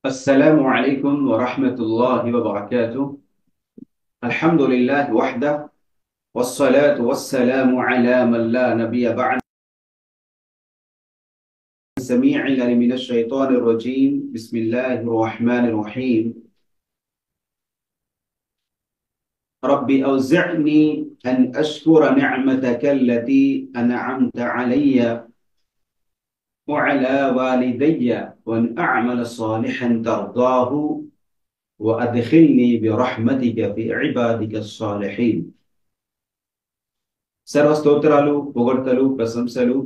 السلام عليكم ورحمة الله وبركاته. الحمد لله وحده، والصلاة والسلام على من لا نبي بعد. السميع العليم من الشيطان الرجيم. بسم الله الرحمن الرحيم. ربي أوزعني أن أشكر نعمتك التي أنعمت علي وعلى والدي وأن أعمل صالحا ترضاه وأدخلني برحمتك في عبادك الصالحين. సర్వ స్తోత్రాలు, పొగడ్తలు, ప్రశంసలు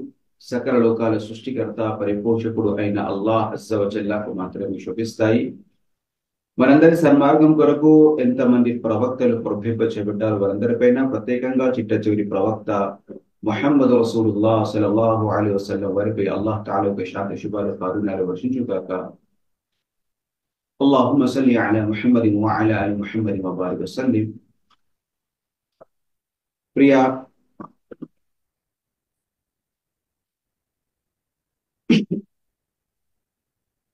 సకల లోకాల సృష్టికర్త పరిపోషకుడు అయిన అల్లాహ్ అజ్జ వ జల్లకు మాత్రమే శోభిస్తాయి. మనందరి సన్మార్గం కొరకు ఎంతమంది ప్రవక్తలు ప్రొద్భింపచేయబడ్డారు. వారందరిపైన ప్రత్యేకంగా చిట్ట చివరి ప్రవక్త ముహమ్మద్ రసూలుల్లాహ్ సల్లల్లాహు అలైహి వసల్లం వారిపై అల్లాహ్ తఆలా యొక్క శాంతి శుభాలు కారుణ్యాలు వర్షించుగాక. అల్లాహుమ్మ సల్లి అలా ముహమ్మదిన్ వ అలా ఆలి ముహమ్మదిన్ వ బారిక్ వసల్లిం. ప్రియ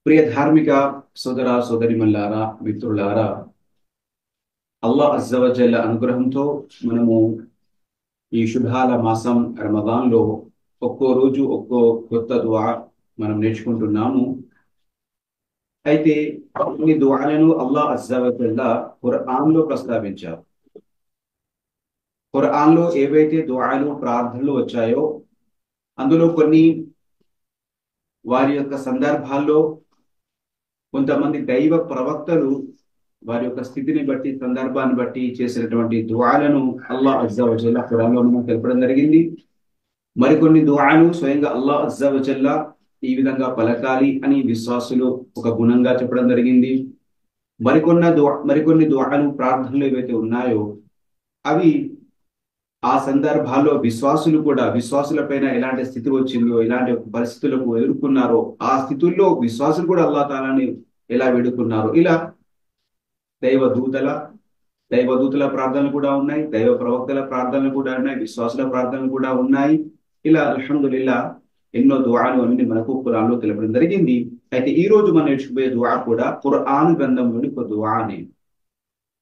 ప్రియ ధార్మిక సోదర సోదరిమల్లారా, మిత్రులారా, అల్లాహ్ అజ్జ వ జల్ల అనుగ్రహంతో మనము ఈ శుభాల మాసం రమదాన్లో ఒక్కో రోజు ఒక్కో కొత్త దుఆ మనం నేర్చుకుంటున్నాము. అయితే కొన్ని దుఆలను అల్లాహ్ అజ్జ వ జల్ల ఖురాన్లో ప్రస్తావించారు. ఖురాన్లో ఏవైతే దుఆలు, ప్రార్థనలు వచ్చాయో అందులో కొన్ని వారి యొక్క సందర్భాల్లో కొంతమంది దైవ ప్రవక్తలు వారి యొక్క స్థితిని బట్టి, సందర్భాన్ని బట్టి చేసినటువంటి దుఆలను అల్లాహ్ అజ్జ వ జల్ల ఖురాన్లో మనకు తెలపడం జరిగింది. మరికొన్ని దుఆలు స్వయంగా అల్లాహ్ అజ్జ వ జల్ల ఈ విధంగా పలకాలి అని విశ్వాసులు ఒక గుణంగా చెప్పడం జరిగింది. మరికొన్ని దుఆలు, ప్రార్థనలు ఏవైతే ఉన్నాయో అవి ఆ సందర్భాల్లో విశ్వాసుల పైన ఎలాంటి స్థితి వచ్చిందో, ఎలాంటి పరిస్థితులకు ఎదుర్కొన్నారో, ఆ స్థితుల్లో విశ్వాసులు కూడా అల్లాహ్ తాలాని ఎలా వేడుకున్నారో, ఇలా దైవదూతల ప్రార్థనలు కూడా ఉన్నాయి, దైవ ప్రవక్తల ప్రార్థనలు కూడా ఉన్నాయి, విశ్వాసుల ప్రార్థనలు కూడా ఉన్నాయి. ఇలా అల్హమ్దులిల్లా ఎన్నో దుఆలు అన్ని మనకు ఖురాన్లో తెలపడం జరిగింది. అయితే ఈ రోజు మనం నేర్చుకునే దుఆ కూడా ఖురాన్ గ్రంథంలోని ఒక దుఆనే.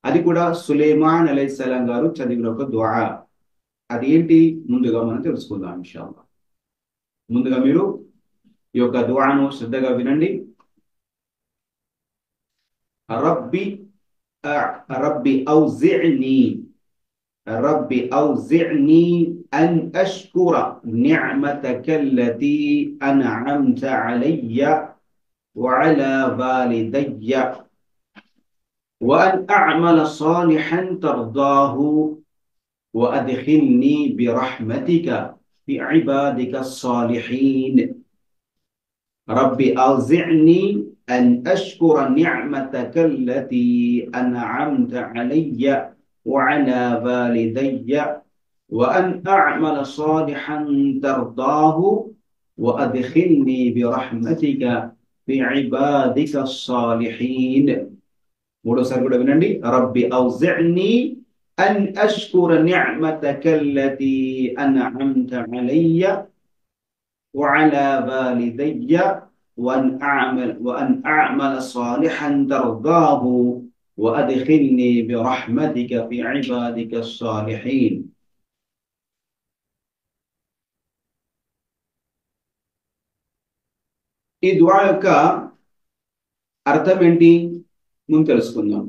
అది కూడా సులైమాన్ అలైహిస్సలాం గారు చదివిన ఒక దుఆ. అది ఏంటి ముందుగా మనం తెలుసుకుందాం ఇన్షాల్లాహ్. ముందుగా మీరు ఈ యొక్క దుఆను శ్రద్ధగా వినండి. రబ్బి రబ్బి ఔజి'ని అన్ అష్కుర ని'మతక అల్లతీ అన్'అమ్త అలయ్య వఅలా వాలిదయ్య వఅన్ అ'మల సాలిహన్ తర్దాహు وأدخلني برحمتك في عبادك الصالحين. رب أوزعني أن أشكر نعمتك التي أنعمت علي وعلى والدي وأن أعمل صالحا ترضاه وأدخلني برحمتك في عبادك الصالحين. మూడో సారి కూడా వినండి. رب أوزعني أن أشكر نعمتك التي أنعمت علي وعلى والدي وأن أعمل صالحا ترضاه وأدخلني برحمتك في عبادك الصالحين. ఈ దుఆ యొక్క అర్థం ఏంటి ముందు తెలుసుకుందాం.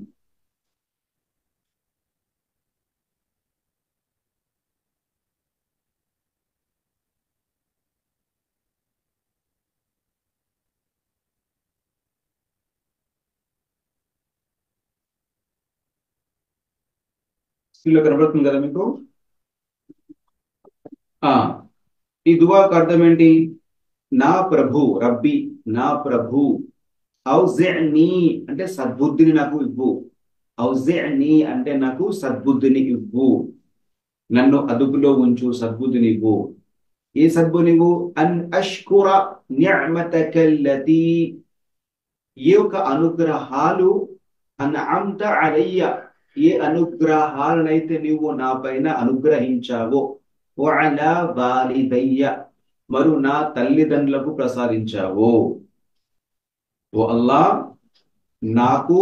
స్క్రీన్లో కనబడుతుంది కదా మీకు. ఈ దుఆకు అర్థం ఏంటి? నా ప్రభు, రబ్బీ నా ప్రభు, ఔజి'ని అంటే సద్బుద్ధిని నాకు ఇవ్వు, ఔజి'ని అంటే నాకు సద్బుద్ధిని ఇవ్వు, నన్ను అదుపులో ఉంచు, సద్బుద్ధిని ఇవ్వు. ఏ సద్బుద్ధిని ఇవ్వు? అన్ అష్కుర ని'మతకల్లతీ, ఏ ఒక అనుగ్రహాలు, అన్'అమ్త అలయ్య, ఏ అనుగ్రహాలనైతే నీవు నా పైన అనుగ్రహించావో, వఅలా వాలిదయ్య, మరు నా తల్లిదండ్రులకు ప్రసాదించావో. ఓ అల్లాహ్, నాకు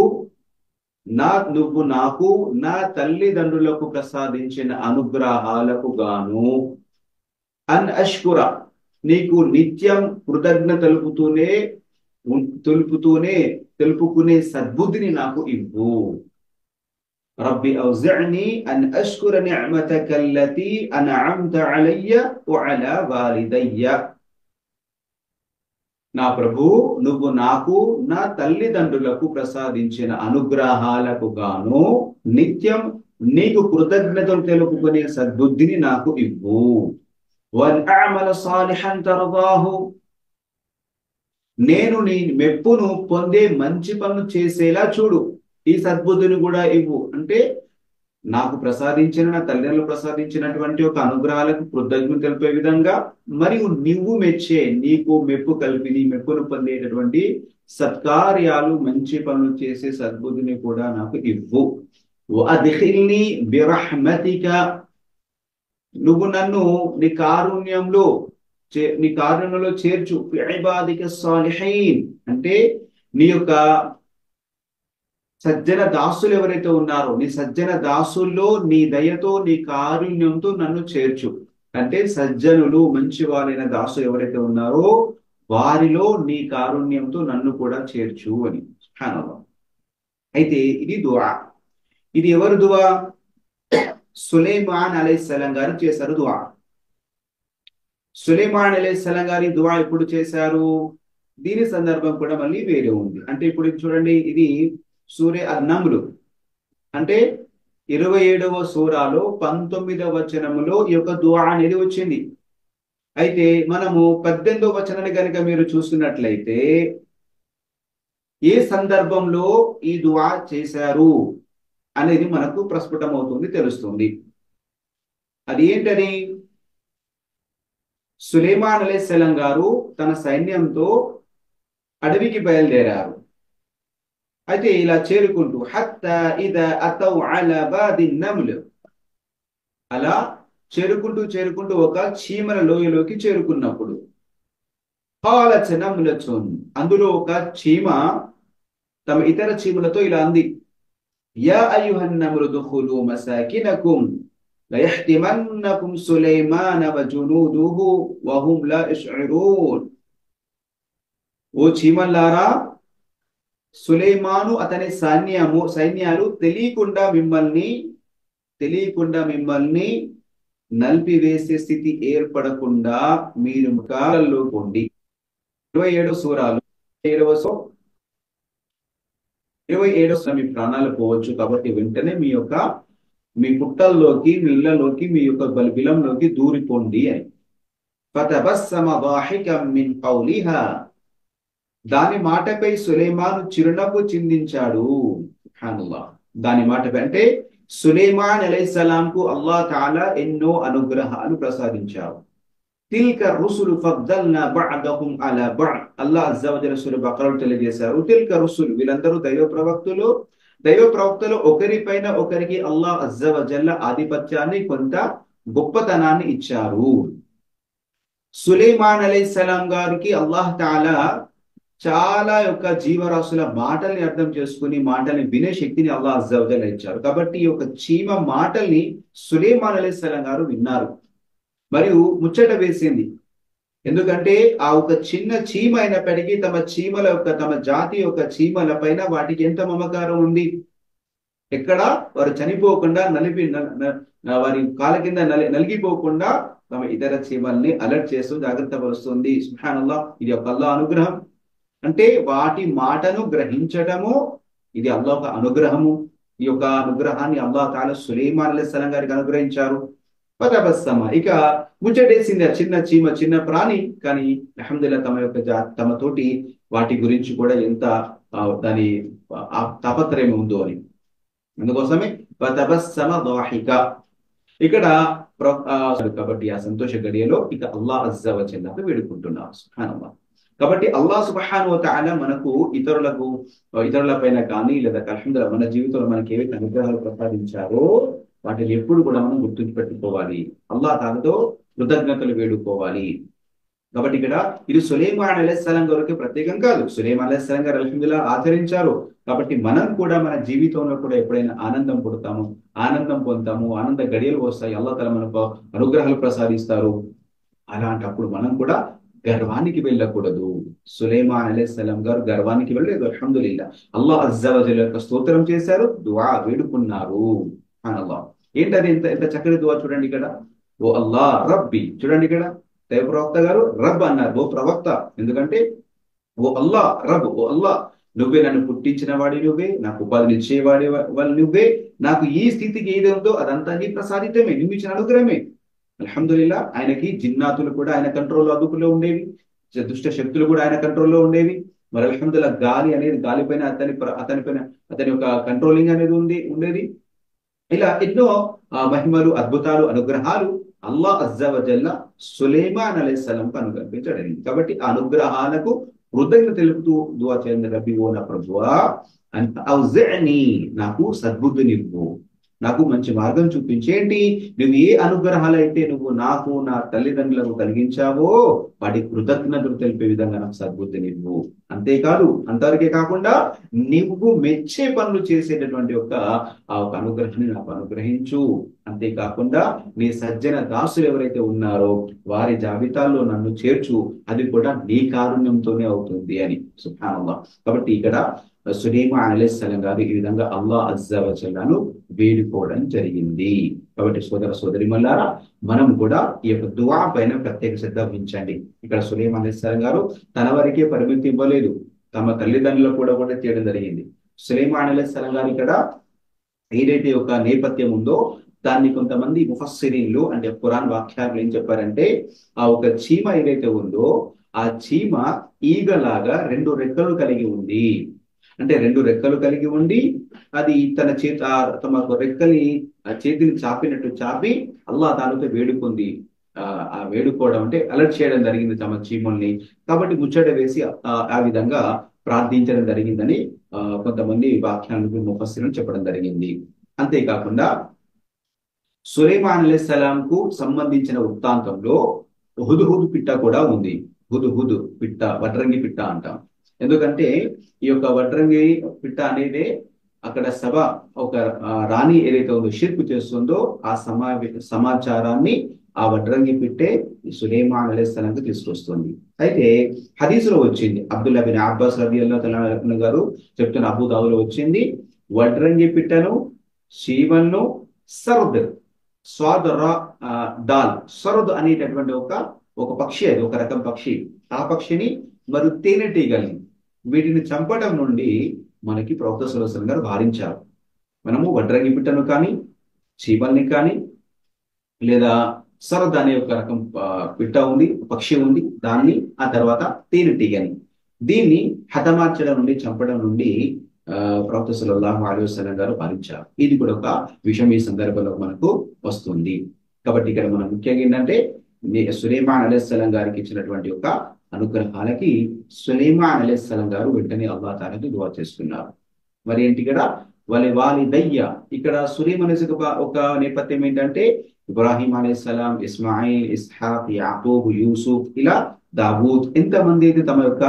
నువ్వు నాకు నా తల్లిదండ్రులకు ప్రసాదించిన అనుగ్రహాలకు గాను అన్ అష్కుర, నీకు నిత్యం కృతజ్ఞత తెలుపుకునే సద్బుద్ధిని నాకు ఇవ్వు. రబ్బి ఔజి'ని అన్ అష్కుర ని'మతక అల్లతి అన్'అమ్త అలయ్య వఅలా వాలిదయ్య. నా ప్రభు, నువ్వు నాకు నా తల్లిదండ్రులకు ప్రసాదించిన అనుగ్రహాలకు గాను నిత్యం నీకు కృతజ్ఞతలు తెలుపుకునే సద్బుద్ధిని నాకు ఇవ్వు. వన్ అ'మల సాలిహన్ తర్దాహు, నేను నీ మెప్పును పొందే మంచి పనులు చేసేలా చూడు. ఈ సద్బుద్ధిని కూడా ఇవ్వు. అంటే నాకు ప్రసాదించిన, నా తల్లిదండ్రులు ప్రసాదించినటువంటి ఒక అనుగ్రహాలకు కృతజ్ఞత తెలిపే విధంగా, మరియు నువ్వు మెచ్చే, నీకు మెప్పు కలిపి నీ మెప్పును పొందేటటువంటి సత్కార్యాలు, మంచి పనులు చేసే సద్బుద్ధిని కూడా నాకు ఇవ్వు. వఅద్ఖిల్ని బిరహ్మతిక, నువ్వు నన్ను నీ కారుణ్యంలో చేర్చు. ఫి ఇబాదిక సాలిహీన్, అంటే నీ యొక్క సజ్జన దాసులు ఎవరైతే ఉన్నారో, నీ సజ్జన దాసుల్లో నీ దయతో, నీ కారుణ్యంతో నన్ను చేర్చు. అంటే సజ్జనులు, మంచి వాళ్ళైన దాసులు ఎవరైతే ఉన్నారో వారిలో నీ కారుణ్యంతో నన్ను కూడా చేర్చు అని. సుబ్హానల్లాహ్. అయితే ఇది దుఆ. ఇది ఎవరు దుఆ? సులైమాన్ అలైహిస్సలాం గారు చేశారు దుఆ. సులైమాన్ అలైహిస్సలాం గారి దుఆ ఎప్పుడు చేశారు? దీని సందర్భం కూడా మళ్ళీ వేరే ఉంది. అంటే ఇప్పుడు చూడండి, ఇది సూరే అన్-నమ్ల్, అంటే 27వ సూరాలో 19వ వచనములో ఈ యొక్క దుఆ అనేది వచ్చింది. అయితే మనము 18వ వచనాన్ని కనుక మీరు చూస్తున్నట్లయితే ఏ సందర్భంలో ఈ దుఆ చేశారు అనేది మనకు ప్రస్ఫుటమవుతుంది, తెలుస్తుంది. అది ఏంటని? సులైమాన్ అలైహిస్సలాం గారు తన సైన్యంతో అడవికి బయలుదేరారు. అయితే ఇలా చేరుకుంటూ హత్తా ఇదా అతౌ అలా బాది నమ్ల్, అలా చేరుకుంటూ ఒక చీమల లోయలోకి చేరుకున్నప్పుడు ఖాలత్ నమ్లతున్, అందులో ఒక చీమ తమ ఇతర చీమలతో ఇలా అంది, యా అయ్యుహన్ నమ్లు దుఖులు మసాకినకుం లయహ్తిమన్నకుం సులైమాన వజునూదుహు వహుం లా యష్ఉరూన్. ఓ చీమల్లారా, సులైమాను అతని సైన్యాలు తెలియకుండా మిమ్మల్ని నలిపివేసే స్థితి ఏర్పడకుండా మీరు కాలంలో కొండి. 27 సూరాలు 27 మీ ప్రాణాలు పోవచ్చు, కాబట్టి వెంటనే మీ పుట్టల్లోకి, మీ ఇళ్లలోకి, మీ యొక్క బిలంలోకి దూరిపోండి అని. ఫతబస్సమ డాహికం మిన్ కౌలిహా, దాని మాటపై సులైమాను చిరునవ్వు చిందించాడు. సుబ్హానల్లాహ్. దాని మాటపై అంటే సులైమాన్ అలైహిస్సలాంకు అల్లాహ్ తఆలా ఎన్నో అనుగ్రహాలు ప్రసాదించారు. తిల్క రుసులు ఫద్దల్నా బఅదహుం అలా బఅద్, అల్లాహ్ అజ్జా వ జల్ల సూరా బకరాలో తెలియజేశారు. తిల్క రుసులు, వీళ్ళందరూ దైవ ప్రవక్తలు ఒకరిపైన ఒకరికి అల్లాహ్ అజ్జా వ జల్ల ఆధిపత్యాన్ని, కొంత గొప్పతనాన్ని ఇచ్చారు. సులైమాన్ అలైహిస్సలాం గారికి అల్లాహ్ తఆలా చాలా యొక్క జీవరాశుల మాటల్ని అర్థం చేసుకుని మాటల్ని వినే శక్తిని అల్లాహ్ అజ్జా వ జల్ల ఇచ్చారు. కాబట్టి ఈ యొక్క చీమ మాటల్ని సులైమాన్ అలైహిస్సలాం గారు విన్నారు. మరియు ముచ్చట వేసింది. ఎందుకంటే ఆ ఒక చిన్న చీమ అయినప్పటికీ తమ జాతి యొక్క చీమల పైన వాటికి ఎంత మమకారం ఉంది. ఎక్కడ వారు చనిపోకుండా వారి కాళ్ళ కింద నలిగిపోకుండా తమ ఇతర చీమల్ని అలర్ట్ చేస్తూ జాగ్రత్త పరుస్తుంది. సుబ్హానల్లాహ్. ఇది ఒక అల్లాహ్ అనుగ్రహం. అంటే వాటి మాటను గ్రహించటము ఇది అల్లాహ్ ఒక అనుగ్రహము. ఈ యొక్క అనుగ్రహాన్ని అల్లాహ్ తఆలా సులైమాన్ అలైహిస్సలాం గారికి అనుగ్రహించారు. ఫతబస్సమ, ఇక ముచ్చటేసింది ఆ చిన్న చీమ, చిన్న ప్రాణి. కానీ అల్హమ్దులిల్లాహ్ తమతోటి వాటి గురించి కూడా ఎంత దాని తాపత్రయం ఉందో అని. అందుకోసమే ఫతబస్సమ దాహిక. ఇక్కడ కాబట్టి ఆ సంతోష గడియలో ఇక అల్లాహ్ అజ్జా వ జల్లకు వేడుకుంటున్నారు. సుబ్హానల్లాహ్. కాబట్టి అల్లాహ్ సుబ్హానహు వ తఆలా మనకు ఇతరుల పైన కానీ, లేదా అల్హమ్దులిల్లాహ్ మన జీవితంలో మనకి ఏవైతే అనుగ్రహాలు ప్రసాదించారో వాటిని ఎప్పుడు కూడా మనం గుర్తుంచి పెట్టుకోవాలి. అల్లాహ్ తాలాతో కృతజ్ఞతలు వేడుకోవాలి. కాబట్టి ఇక్కడ ఇది సులైమాన్ అలైహిస్సలాం గారికి ప్రత్యేకం కాదు. సులైమాన్ అలైహిస్సలాం గారు అల్హమ్దులిల్లాహ్ ఆచరించారు. కాబట్టి మనం కూడా మన జీవితంలో కూడా ఎప్పుడైనా ఆనందం పుడతాము, ఆనందం పొందుతాము, ఆనంద గడియలు వస్తాయి, అల్లాహ్ తఆలా మనకు అనుగ్రహాలు ప్రసాదిస్తారు. అలాంటప్పుడు మనం కూడా గర్వానికి వెళ్ళకూడదు. సులైమాన్ అలైహిస్సలాం గారు గర్వానికి వెళ్ళలేదు. అల్హమ్దులిల్లాహ్ అల్లాహ్ అజ్జా వజల్ యొక్క స్తోత్రం చేశారు, దుఆ వేడుకున్నారు. సుబ్హానల్లాహ్. ఏంటది? ఎంత ఎంత చక్కటి దుఆ చూడండి ఇక్కడ. ఓ అల్లా రబ్బి, చూడండి ఇక్కడ దైవ ప్రవక్త గారు రబ్ అన్నారు, ఓ ప్రవక్త. ఎందుకంటే ఓ అల్లా రబ్, ఓ అల్లా నువ్వే నన్ను పుట్టించిన వాడి, నువ్వే నాకు ఉపాధిని ఇచ్చేవాడి వాళ్ళు, నువ్వే నాకు ఈ స్థితికి ఏది ఉందో అదంతా నీ ప్రసాదితమే, నువ్వు ఇచ్చిన అనుగ్రహమే. అల్హమ్దులిల్లా ఆయనకి జిన్నాతులు కూడా ఆయన కంట్రోల్లో అదుపులో ఉండేవి, దుష్ట శక్తులు కూడా ఆయన కంట్రోల్లో ఉండేవి. మరి అల్హమ్దుల్లా గాలి అనేది గాలిపైన అతని యొక్క కంట్రోలింగ్ అనేది ఉండేది. ఇలా ఎన్నో మహిమలు, అద్భుతాలు, అనుగ్రహాలు అల్లాహ్ అజ్జా వజల్ల సులైమాన్ అలైహిస్సలాంకు అనుగ్రహించడం. కాబట్టి ఆ అనుగ్రహాలకు కృతజ్ఞత తెలుపుతూ దుఆ చేయండి. రబ్బి ఓ నా ప్రభువా అంత ఔజిఅని, నాకు సద్బుద్ధినివ్వు, నాకు మంచి మార్గం చూపించేంటి. నువ్వు ఏ అనుగ్రహాలు అయితే నువ్వు నాకు నా తల్లిదండ్రులకు కలిగించావో వాటి కృతజ్ఞతలు తెలిపే విధంగా నాకు సద్బుద్ధినివ్వు. అంతేకాదు, అంతవరకే కాకుండా నువ్వు మెచ్చే పనులు చేసేటటువంటి ఆ ఒక అనుగ్రహాన్ని నాకు అనుగ్రహించు. అంతేకాకుండా నీ సజ్జన దాసులు ఎవరైతే ఉన్నారో వారి జాబితాల్లో నన్ను చేర్చు, అది కూడా నీ కారుణ్యంతోనే అవుతుంది అని. సుబ్హానల్లాహ్. కాబట్టి ఇక్కడ సులైమాన్ అలైహిస్సలాం గారు ఈ విధంగా అల్లాహ్ అజ్జా వజల్లను వేడుకోవడం జరిగింది. కాబట్టి సోదర సోదరిమల్లారా, మనం కూడా ఈ యొక్క దుఆ పైన ప్రత్యేక శ్రద్ధ వహించండి. ఇక్కడ సులైమాన్ అలైహిస్సలాం గారు తన వరకే పరిమితి ఇవ్వలేదు, తమ తల్లిదండ్రులకు కూడా చేయడం జరిగింది. సులైమాన్ అలైహిస్సలాం గారు ఇక్కడ ఏదైతే ఒక నేపథ్యం ఉందో దాన్ని కొంతమంది ముఫస్సిరీన్లు అంటే ఖురాన్ వాక్యాలు ఏం చెప్పారంటే, ఆ ఒక చీమ ఏదైతే ఉందో ఆ చీమ ఈగలాగా రెండు రెక్కలు కలిగి ఉంది. అంటే రెండు రెక్కలు కలిగి ఉండి అది తమ రెక్కని చేతిని చాపినట్టు చాపి అల్లాహ్ తానుతో వేడుకుంది. ఆ వేడుకోవడం అంటే అలర్ట్ చేయడం జరిగింది తమ చీమల్ని. కాబట్టి ముచ్చట వేసి ఆ విధంగా ప్రార్థించడం జరిగిందని కొంతమంది వాక్యాలను ముఫస్సిరులు చెప్పడం జరిగింది. అంతేకాకుండా సులైమాన్ అలైహిస్సలాం కు సంబంధించిన వృత్తాంతంలో హుద్హుద్ పిట్ట కూడా ఉంది. హుద్హుద్ పిట్ట, వడ్రంగి పిట్ట అంటాం. ఎందుకంటే ఈ యొక్క వడ్రంగి పిట్ట అనేది అక్కడ ఒక రాణి ఏదైతే ఉందో షిర్కు చేస్తుందో ఆ సమాచారాన్ని ఆ వడ్రంగి పిట్టే సులైమాన్ అలైహిస్సలాంకు తీసుకొస్తుంది. అయితే హదీసులో వచ్చింది, అబ్దుల్లా బిన్ అబ్బాస్ రదియల్లాహు తఆలా గారు చెప్తున్న, అబూ దావులో వచ్చింది, వడ్రంగి పిట్టను, శీవన్ను, సర్ద్ స్వాద్ దాల్ సరద్ అనేటటువంటి ఒక పక్షి, అది ఒక రకం పక్షి. ఆ పక్షిని మరియు తేనెటీగల్ని వీటిని చంపడం నుండి మనకి ప్రవక్త సల్లల్లాహు అలైహి వసల్లం గారు వారించారు. మనము వడ్రంగి పిట్టను కానీ, చీమల్ని కానీ, లేదా సరద్ అనే ఒక రకం పిట్ట ఉంది, పక్షి ఉంది, దాన్ని, ఆ తర్వాత తేనెటీగని, దీన్ని హతమార్చడం నుండి, చంపడం నుండి ప్రవక్త సల్లల్లాహు అలైహి వసల్లం గారు పాలించారు. ఇది కూడా ఒక విషయం ఈ సందర్భంలో మనకు వస్తుంది. కాబట్టి ఇక్కడ మనం ముఖ్యంగా ఏంటంటే సులైమాన్ అలైహిస్సలాం గారికి ఇచ్చినటువంటి ఒక అనుగ్రహాలకి సులైమాన్ అలైహిస్సలాం గారు వెంటనే అల్లాహ్ తాలాకి దుఆ చేస్తున్నారు. మరి ఏంటి ఇక్కడ వాలిదయ్య, ఇక్కడ సులైమాన్ ఒక నేపథ్యం ఏంటంటే ఇబ్రాహీం అలైహిస్సలాం, ఇస్మాయిల్, ఇస్హాక్, యాకూబ్, యూసుఫ్, ఇలా దావూద్, ఎంతమంది అయితే తమ యొక్క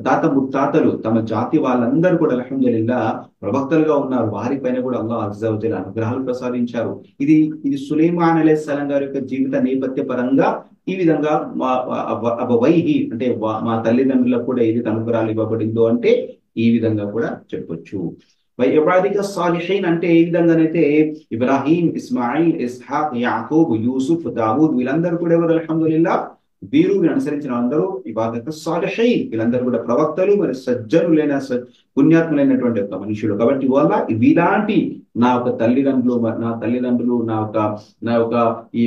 తాత ముత్తాతలు, తమ జాతి వాళ్ళందరూ కూడా అల్హమ్దులిల్లాహ్ ప్రవక్తలుగా ఉన్నారు. వారిపైన కూడా అల్లాహ్ అజ్జా వజల్ అనుగ్రహాలు ప్రసాదించారు. ఇది సులైమాన్ అలైహిస్సలాం గారి యొక్క జీవిత నేపథ్య పరంగా ఈ విధంగా అబవైహి అంటే మా తల్లిదండ్రులకు కూడా ఏదైతే అనుగ్రహాలు ఇవ్వబడిందో అంటే ఈ విధంగా కూడా చెప్పొచ్చు. ఇబాదిక సాలిహీన్ అంటే ఏ విధంగానైతే ఇబ్రాహీం, ఇస్మాయిల్, ఇస్హాక్, యాకూబ్, యూసుఫ్, దావూద్ వీళ్ళందరూ కూడా ఎవరు? అల్హమ్దులిల్లాహ్ వీరు అనుసరించిన అందరూ ఇబాదత్ సాలిహీన్, వీళ్ళందరూ కూడా ప్రవక్తలు, మరి సజ్జనులైన పుణ్యాత్ములైనటువంటి ఒక మనుషులు. కాబట్టి వాళ్ళ వీలాంటి నా యొక్క తల్లిదండ్రులు, నా యొక్క ఈ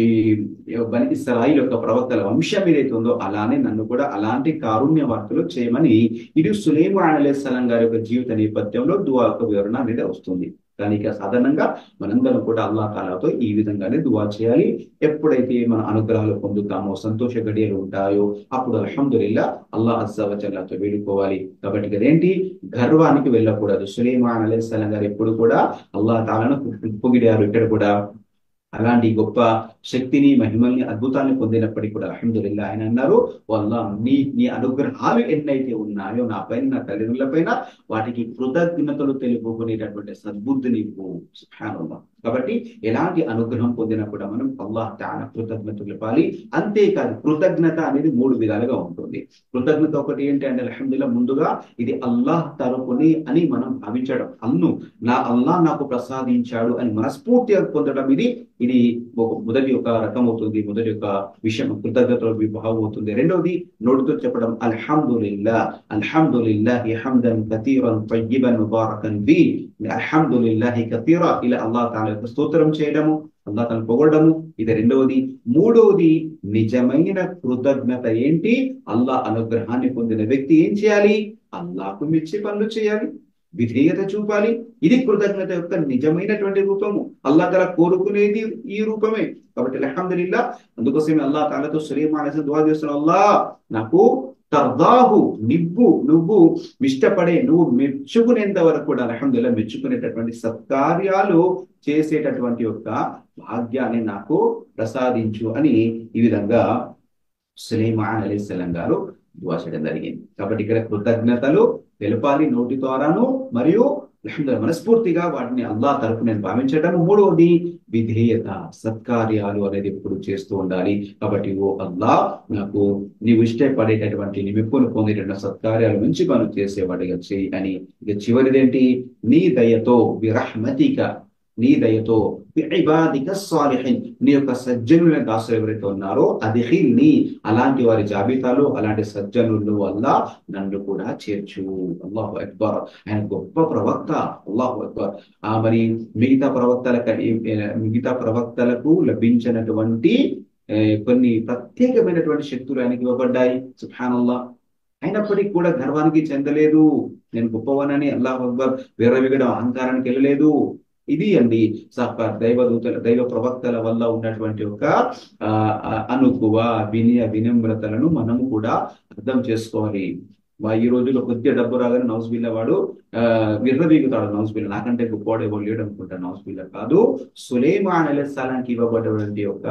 బనీ ఇశ్రాయీల్ యొక్క ప్రవక్తల వంశం ఏదైతే ఉందో అలానే నన్ను కూడా అలాంటి కారుణ్య వార్తలు చేయమని ఇది సులైమాన్ అలైహిస్సలాం గారి యొక్క జీవిత నేపథ్యంలో దుఆ యొక్క వివరణ అనేది వస్తుంది. దానికి సాధారణంగా మనందరం కూడా అల్లాహ్ తాలాతో ఈ విధంగానే దుఆ చేయాలి. ఎప్పుడైతే మన అనుగ్రహాలు పొందుతామో, సంతోష గడియలు ఉంటాయో అప్పుడు అల్హమ్దులిల్లాహ్ అల్లాహ్ అజ్జా వజల్లాతో వేడుకోవాలి. కాబట్టి ఇదేంటి, గర్వానికి వెళ్ళకూడదు. సులైమాన్ అలైహిస్సలాం గారు ఎప్పుడు కూడా అల్లాహ్ తాలాను పొగిడారు. ఇక్కడ కూడా అలాంటి గొప్ప శక్తిని, మహిమల్ని, అద్భుతాన్ని పొందినప్పటికీ కూడా అల్హమ్దులిల్లాహ్ ఆయన అన్నారు, వల్లా నీ అనుగ్రహాలు ఎన్నైతే ఉన్నాయో నా పైన, నా తల్లిదండ్రుల పైన, వాటికి కృతజ్ఞతలు తెలుపుకునేటటువంటి సద్బుద్ధిని ఇవ్వు. సుబ్హానల్లాహ్. కాబట్టి ఎలాంటి అనుగ్రహం పొందినా కూడా మనం అల్లాహ్ తఆలా కృతజ్ఞతలు ఇవ్వాలి. అంతేకాదు, కృతజ్ఞత అనేది 3 విధాలుగా ఉంటుంది. కృతజ్ఞత ఒకటి ఏంటి అంటే అల్హమ్దులిల్లాహ్, ముందుగా ఇది అల్లాహ్ తరపుని అని మనం భావించడం, అల్లాహ్ నాకు ప్రసాదించాడు అని మనస్ఫూర్తిగా పొందడం, ఇది మొదటి ఒక రకం అవుతుంది. మొదటి ఒక విషయం కృతజ్ఞతలో విభాగం అవుతుంది. రెండవది నోటితో చెప్పడం, అల్హమ్దులిల్లాహి హమ్దన్ కతీరన్ తయ్యిబన్ ముబారకన్ ఫీ, అల్హమ్దులిల్లాహి కతీరా, ఇలా అల్లాహ్ తఆలా యొక్క స్తోత్రం చేయడము, అల్లాహ్ తఆలా పొగడము, ఇది రెండవది. మూడవది, నిజమైన కృతజ్ఞత ఏంటి? అల్లాహ్ అనుగ్రహాన్ని పొందిన వ్యక్తి ఏం చేయాలి? అల్లాహ్కు మెచ్చే పనులు చేయాలి, విధేయత చూపాలి. ఇది కృతజ్ఞత యొక్క నిజమైనటువంటి రూపము. అల్లాహ్ తఆలా కోరుకునేది ఈ రూపమే. కాబట్టి అల్హమ్దులిల్లాహ్, అందుకోసమే అల్లాహ్ తఆలాతో సులైమాన్ అలైహిస్సలాం దుఆ చేస్తున్నారు, అల్లాహ్ నాకు తర్దాహు, నువ్వు ఇష్టపడే, నువ్వు మెచ్చుకునేంత వరకు కూడా అల్హమ్దులిల్లాహ్ మెచ్చుకునేటటువంటి సత్కార్యాలు చేసేటటువంటి యొక్క భాగ్యాన్ని నాకు ప్రసాదించు అని ఈ విధంగా సులైమాన్ అలైహిస్సలాం గారు దుఆ చేయడం జరిగింది. కాబట్టి ఇక్కడ కృతజ్ఞతలు తెలపాలి నోటి ద్వారాను, మరియు మనస్ఫూర్తిగా వాటిని అల్లాహ్ తరపు నేను భావించడం. మూడవది విధేయత, సత్కార్యాలు అనేది ఎప్పుడు చేస్తూ ఉండాలి. కాబట్టి ఓ అల్లాహ్, నాకు నీవు ఇష్టపడేటటువంటి, నీ మెప్పును పొందేటటువంటి సత్కార్యాలు, మంచి పనులు చేసేవాడిగా చేయి అని. ఇక చివరిదేంటి? నీ దయతో, నీ దయతో బిఇబాదిక సాలిహిన్, నీ యొక్క సజ్జనులైన దాసులు ఎవరైతే ఉన్నారో అద్ఖిల్ని, అలాంటి వారి జాబితాలో, అలాంటి సజ్జనుల వల్ల నన్ను కూడా చేర్చు. అల్లాహు అక్బర్. ఆయన గొప్ప ప్రవక్త. అల్లాహు అక్బర్. మరి మిగతా ప్రవక్తలకు లభించినటువంటి కొన్ని ప్రత్యేకమైనటువంటి శక్తులు ఆయనకి ఇవ్వబడ్డాయి. సుబ్హానల్లాహ్. అయినప్పటికీ కూడా గర్వానికి చెందలేదు. నేను గొప్పవనని అల్లాహు అక్బర్ విర్రవీగడం, అహంకారానికి వెళ్ళలేదు. ఇది అండి దైవ ప్రవక్తల వల్ల ఉన్నటువంటి ఒక అనుకువ, వినమ్రతలను మనము కూడా అర్థం చేసుకోవాలి. ఈ రోజుల్లో కొద్దిగా డబ్బు రాగానే నౌజుబిల్లా వాడు విర్రవీగుతాడు. నౌజుబిల్లా, నాకంటే గొప్పవాడు ఎవరు లేడు అనుకుంటాడు. నౌజుబిల్లా కాదు, సులైమాన్ అలైహిస్సలాంకి ఇవ్వబడినటువంటి యొక్క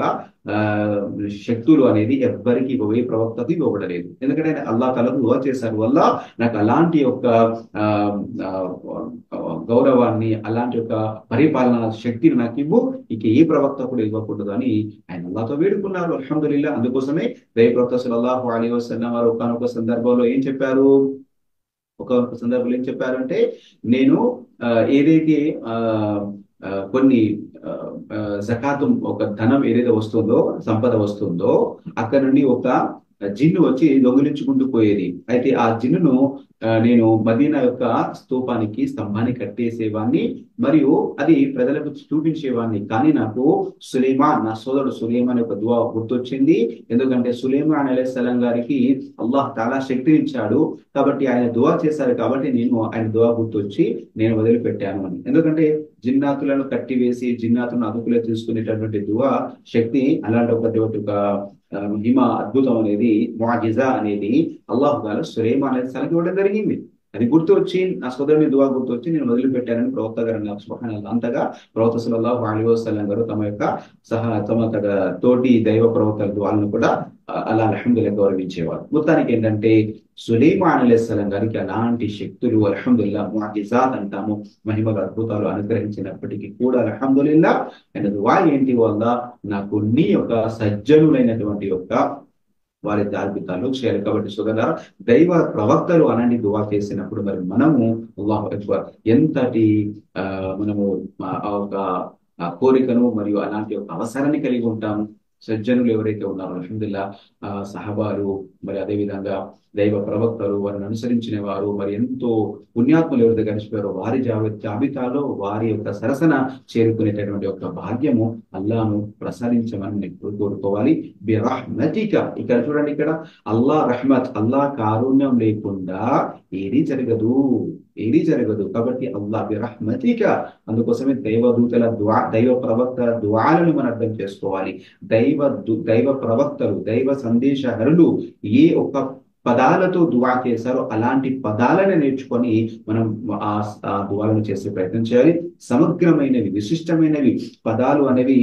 శక్తులు అనేది ఎవ్వరికి ఏ ప్రవక్తకు ఇవ్వబడలేదు. ఎందుకంటే ఆయన అల్లాహ్ తఆలా దుఆ చేశారు, వల్ల నాకు అలాంటి యొక్క గౌరవాన్ని, అలాంటి ఒక పరిపాలన శక్తిని నాకు ఇవ్వు, ఇక ఏ ప్రవక్త కూడా ఇవ్వకూడదు అని ఆయన అల్లాహ్తో వేడుకున్నారు. అల్హమ్దులిల్లాహ్. అందుకోసమే దైవ ప్రవక్త సల్లల్లాహు అలైహి వసల్లం వారు ఒకానొక సందర్భంలో ఏం చెప్పారు? అంటే, నేను ఏదైతే కొన్ని జకాతు, ఒక ధనం ఏదైతే వస్తుందో, సంపద వస్తుందో, అక్కడ నుండి ఒక జిన్ను వచ్చి దొంగిలించుకుంటూ పోయేది. అయితే ఆ జిన్నును నేను మదీనా యొక్క స్తంభాన్ని కట్టేసేవాడిని, మరియు అది ప్రజలకు చూపించేవాడిని. కానీ నాకు నా సోదరుడు సులైమాన్ యొక్క దువా గుర్తొచ్చింది. ఎందుకంటే సులైమాన్ అలైహిస్సలాం గారికి అల్లాహ్ తఆలా శక్తినిచ్చాడు, కాబట్టి ఆయన దువా చేశారు. కాబట్టి నేను ఆయన దువా గుర్తొచ్చి నేను వదిలిపెట్టాను అని. ఎందుకంటే జిన్నాతులను కట్టివేసి జిన్నాతులను అదుపులో తీసుకునేటటువంటి దువా శక్తి, అలాంటి ఒక మహిమ, అద్భుతం అనేది, ముఅజిజా అనేది అల్లాహ్ తఆలా సులైమాన్ అలైహిస్సలాంకి ఇవ్వడం జరిగింది. అది గుర్తు వచ్చి, నా సోదరుని దువా గుర్తు వచ్చి నేను వదిలిపెట్టానని ప్రవక్త గారు అన్నారు. సుబ్హానల్లాహ్. అంతగా ప్రవక్త సల్లల్లాహు అలైహి వసల్లం గారు తమ తోటి దైవ ప్రవక్తల దువాలను కూడా అలా అల్హమ్దులిల్లాహ్ గౌరవించేవారు. మొత్తానికి ఏంటంటే సులైమాన్ అలైహిస్సలాం గారికి అలాంటి శక్తులు అల్హమ్దులిల్లాహ్ ముఅజిజాత్ అంటాము, మహిమల అద్భుతాలు అనుగ్రహించినప్పటికీ కూడా అల్హమ్దులిల్లాహ్ ఆయన దువా ఏంటి? వల్ల నాకు నీ యొక్క సజ్జనులైనటువంటి యొక్క వారి జాబితాలో చేయాలి. కాబట్టి సోదరులారా, దైవ ప్రవక్తలు అలాంటి దువా చేసినప్పుడు మరి మనము అల్లాహు అక్బర్ ఎంతటి మనము ఒక కోరికను మరియు అలాంటి ఒక అవసరాన్ని కలిగి ఉంటాము. సజ్జనులు ఎవరైతే ఉన్నారో అల్హమ్దులిల్లాహ్, సహబాలు, మరి అదే విధంగా దైవ ప్రవక్తలు, వారిని అనుసరించిన వారు, మరి ఎంతో పుణ్యాత్ములు ఎవరైతే గడిచిపోయారో వారి జాబితాలో వారి యొక్క సరసన చేరుకునేటటువంటి ఒక భాగ్యము అల్లాహ్ను ప్రసాదించమని కోరుకోవాలి. బిరహ్మతిక, ఇక్కడ చూడండి, ఇక్కడ అల్లాహ్ రహ్మత్, అల్లాహ్ కారుణ్యం లేకుండా ఏది జరగదు. కాబట్టి అల్లాహ్ బిరహ్మతిక, అందుకోసమే దైవ ప్రవక్తల దుఆలను మనం అర్థం చేసుకోవాలి. దైవ ప్రవక్తలు, దైవ సందేశహరులు ఏ ఒక్క పదాలతో దువా చేశారో అలాంటి పదాలను నేర్చుకొని మనం ఆ దువాలను చేసే ప్రయత్నం చేయాలి. సమగ్రమైనవి, విశిష్టమైనవి పదాలు అనేవి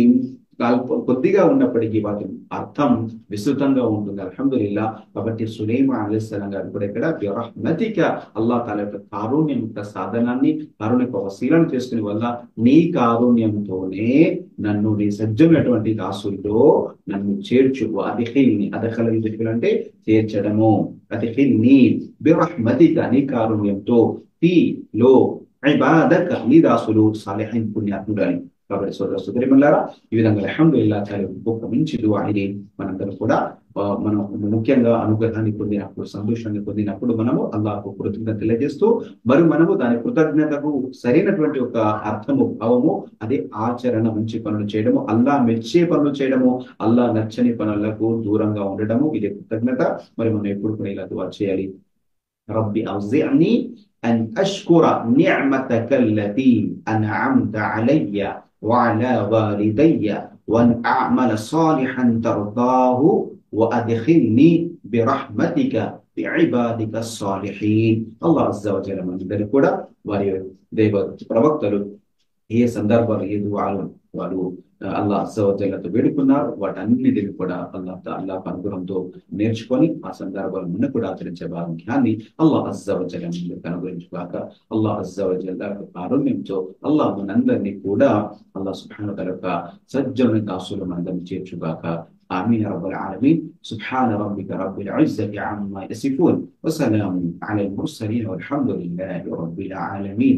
కొద్దిగా ఉన్నప్పటికీ వాటి అర్థం విస్తృతంగా ఉంటుంది. అల్హమ్దులిల్లా. కాబట్టి సులైమాన్ అలైహిస్సలాం గారు కూడా ఇక్కడ బిరహ్మతిక, అల్లాహ్ తాలా యొక్క కారుణ్యం యొక్క సాధనాన్ని, కారుణ్య యొక్క వసీలను చేసుకునే వల్ల నీ కారుణ్యంతోనే నన్ను నీ సజ్జమైనటువంటి దాసుల్లో నన్ను చేర్చు. అదిఖిల్ని, అదఖల యుద్ఖిల్ అంటే చేర్చడము. అదిఖిల్ని బిరహ్మతిక, నీ కారుణ్యంతో, ఫీ లో ఇబాదక, నీ దాసులు సాలిహీన్ పుణ్యాత్ముడు అని. కాబట్టి సోదరులారా, ఈ విధంగా అల్హమ్దులిల్లాహ్ తాలా గొప్ప మంచి దుఆ ఇది. మనందరం కూడా మనం ముఖ్యంగా అనుగ్రహాన్ని పొందినప్పుడు, సంతోషాన్ని పొందినప్పుడు మనము అల్లాహ్కు కృతజ్ఞత తెలియజేస్తూ, మరి మనము దాని కృతజ్ఞతకు సరైనటువంటి ఒక అర్థము, భావము, అదే ఆచరణ, మంచి పనులు చేయడము, అల్లాహ్ మెచ్చే పనులు చేయడము, అల్లాహ్ నచ్చని పనులకు దూరంగా ఉండడము, ఇదే కృతజ్ఞత. మరి మనం ఎప్పుడు కూడా ఇలా దుఆ చేయాలి. రబ్బి ఔజిఅని అన్ అష్కుర నిఅమతక అల్లతీ అన్అమ్త అలయ్య వఅలా వాలిదయ్య వన్ అఅమల సాలిహన్ తర్దాహు వఅద్ఖిల్ని బిరహ్మతిక బిఇబాదిక సాలిహీన్. అల్లాహ్ అజ్జ వజల్ల మనందరికీ కూడా వారి దైవ ప్రవక్తలు ఏ సందర్భాలు, ఏ దుఆలు వారు అల్లాహ్ అజ్జ వజల్లతో వేడుకున్నారు, వాటన్నిటిని కూడా అల్లాహ్ అనుగ్రహంతో నేర్చుకొని ఆ సందర్భాలు మనం కూడా ఆచరించే భాగ్యాన్ని అల్లాహ్ అజ్జ వజల్ల మనకు అనుగ్రహించుగాక. అల్లాహ్ అజ్జ వజల్ల కారుణ్యంతో అల్లాహ్ మనందరినీ కూడా అల్లాహ్ సుబ్హానహు వ తఆలా యొక్క సజ్జన దాసులు మనందరినీ చేర్చుగాక. آمين يا رب العالمين. سبحان ربك رب العزة عما يصفون وسلام على المرسلين والحمد لله رب العالمين.